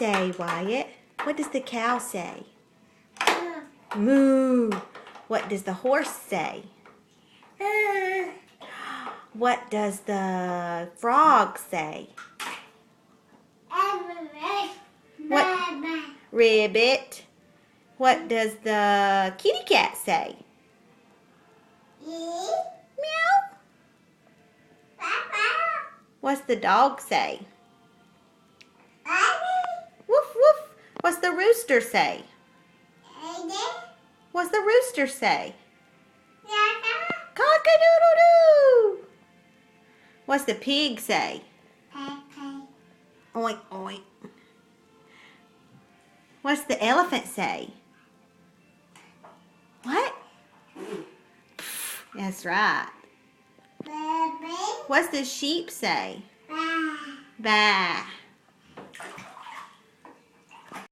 say, Wyatt? What does the cow say? Moo. What does the horse say? What does the frog say? What? Ribbit. What does the kitty cat say? Meow. What's the dog say? Woof woof. What's the rooster say? What's the rooster say? Cock-a-doodle-doo. What's the pig say? Oink oink. What's the elephant say? What? That's right. What's the sheep say? Bah.